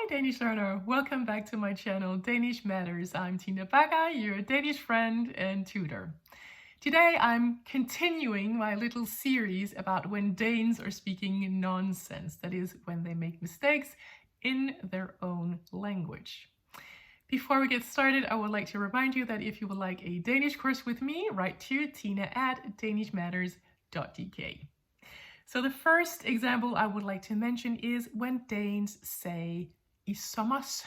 Danish learner, welcome back to my channel Danish Matters. I'm Tina Baga, your Danish friend and tutor. Today I'm continuing my little series about when Danes are speaking nonsense, that is, when they make mistakes in their own language. Before we get started, I would like to remind you that if you would like a Danish course with me, write to tina@danishmatters.dk. So the first example I would like to mention is when Danes say I sommers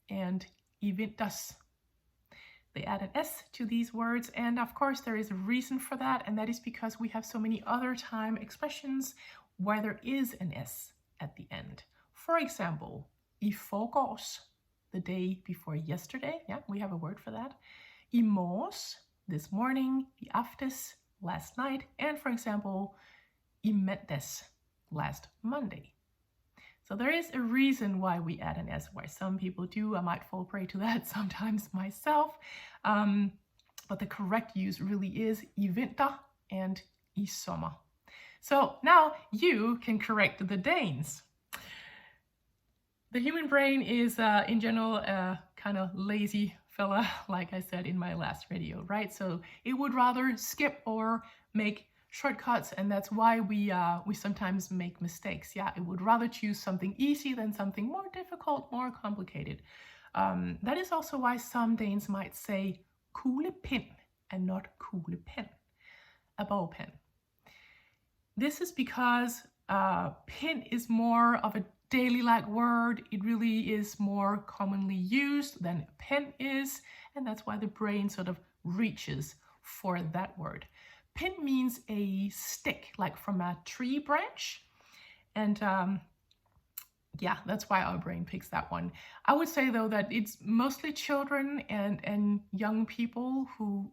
and I vinters. They add an S to these words, and of course there is a reason for that, and that is because we have so many other time expressions where there is an S at the end. For example, I forgårs, the day before yesterday. Yeah, we have a word for that. I morges, this morning. I aftes, last night. And for example, I mandags, last Monday. So there is a reason why we add an S, why some people do. I might fall prey to that sometimes myself. But the correct use really is I vinter and I sommer. So now you can correct the Danes. The human brain is in general a kind of lazy fella, like I said in my last video, right? So it would rather skip or make shortcuts, and that's why we sometimes make mistakes. Yeah, it would rather choose something easy than something more difficult, more complicated. That is also why some Danes might say kuglepen and not kuglepen, a ball pen. This is because pin is more of a daily-like word. It really is more commonly used than pen is, and that's why the brain sort of reaches for that word. Pin means a stick, like from a tree branch. And yeah, that's why our brain picks that one. I would say, though, that it's mostly children and young people who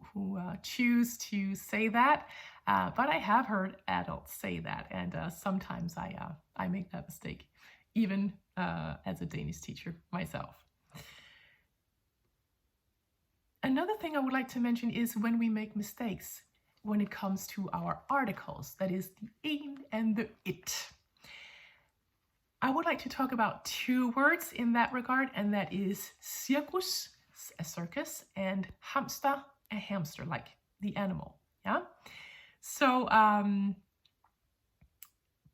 choose to say that. But I have heard adults say that, and sometimes I make that mistake, even as a Danish teacher myself. Another thing I would like to mention is when we make mistakes when it comes to our articles, that is the ein and the it. I would like to talk about two words in that regard, and that is circus, a circus, and hamster, a hamster, like the animal. Yeah. So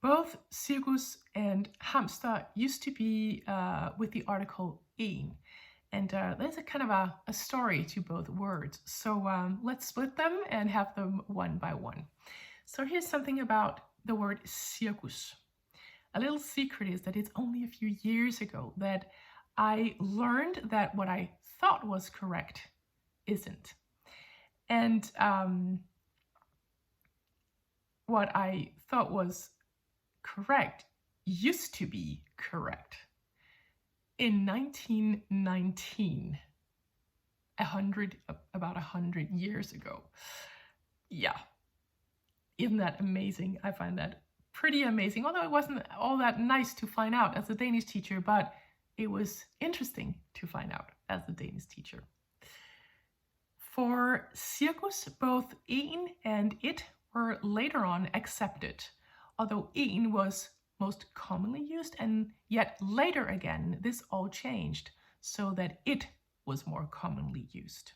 both circus and hamster used to be with the article ein. And there's a kind of a story to both words. So let's split them and have them one by one. So here's something about the word circus. A little secret is that it's only a few years ago that I learned that what I thought was correct isn't. And what I thought was correct used to be correct. In 1919, about 100 years ago. Yeah, isn't that amazing? I find that pretty amazing, although it wasn't all that nice to find out as a Danish teacher, but it was interesting to find out as a Danish teacher. For circus, both ein and it were later on accepted, although ein was most commonly used, and yet later again this all changed so that it was more commonly used.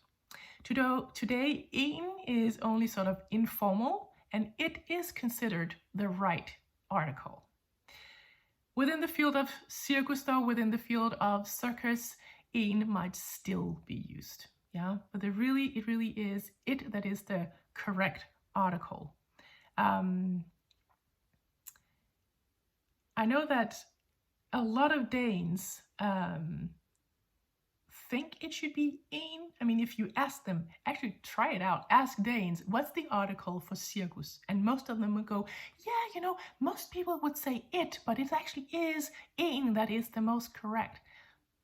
Today ein is only sort of informal, and it is considered the right article. Within the field of circus, though, within the field of circus, ein might still be used. Yeah, but it really is it that is the correct article. I know that a lot of Danes think it should be ein. I mean, if you ask them, actually try it out. Ask Danes, what's the article for circus? And most of them would go, yeah, you know, most people would say it, but it actually is ein that is the most correct.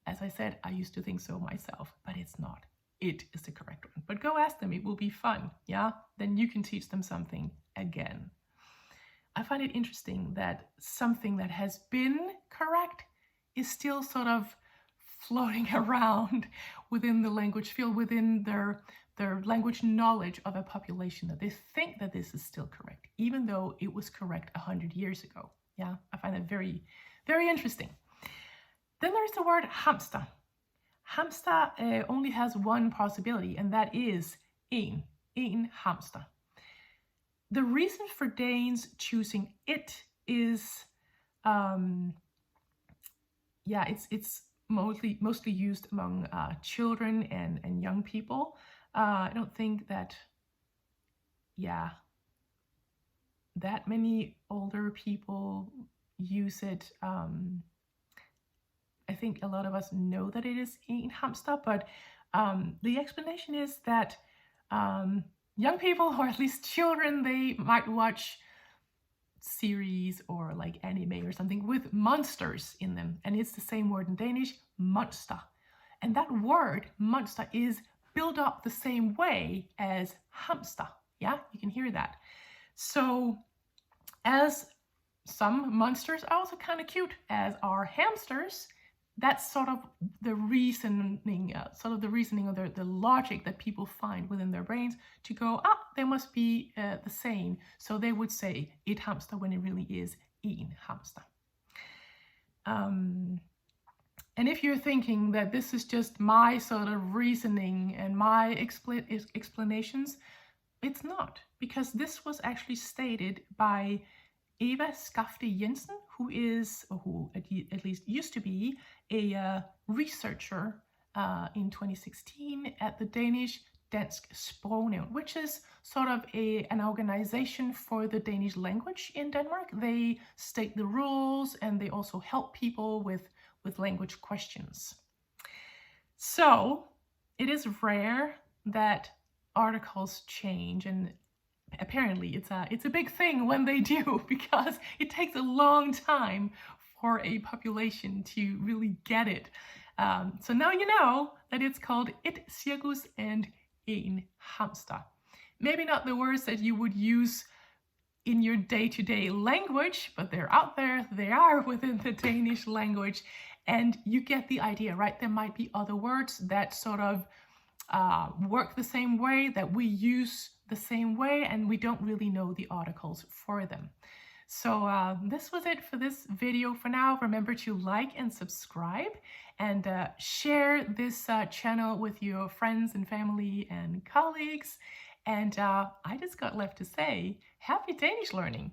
As I said, I used to think so myself, but it's not. It is the correct one. But go ask them, it will be fun, yeah? Then you can teach them something again. I find it interesting that something that has been correct is still sort of floating around within the language field, within their language knowledge of a population, that they think that this is still correct, even though it was correct 100 years ago. Yeah, I find it very, very interesting. Then there's the word hamster. Hamster only has one possibility, and that is en hamster. The reason for Danes choosing it is, it's mostly used among children and young people. I don't think that, that many older people use it. I think a lot of us know that it is en hamster, but the explanation is that young people, or at least children, they might watch series or like anime or something with monsters in them, and it's the same word in Danish, monster, and that word monster is built up the same way as hamster. Yeah, you can hear that. So as some monsters are also kind of cute, as are hamsters, that's sort of the reasoning, or the logic that people find within their brains to go, they must be the same. So they would say it hamster when it really is en hamster. And if you're thinking that this is just my sort of reasoning and my explanations, it's not, because this was actually stated by Eva Skafte Jensen, who at least used to be a researcher in 2016 at the Danish Dansk Sprognævn, which is sort of an organization for the Danish language in Denmark. They state the rules and they also help people with language questions. So it is rare that articles change, and apparently it's a big thing when they do, because it takes a long time for a population to really get it. So now you know that it's called et circus and en hamster. Maybe not the words that you would use in your day-to-day language, but they're out there, they are within the Danish language, and you get the idea, right? There might be other words that sort of work the same way, that we use the same way, and we don't really know the articles for them. So this was it for this video for now. Remember to like and subscribe, and share this channel with your friends and family and colleagues. And I just got left to say, happy Danish learning!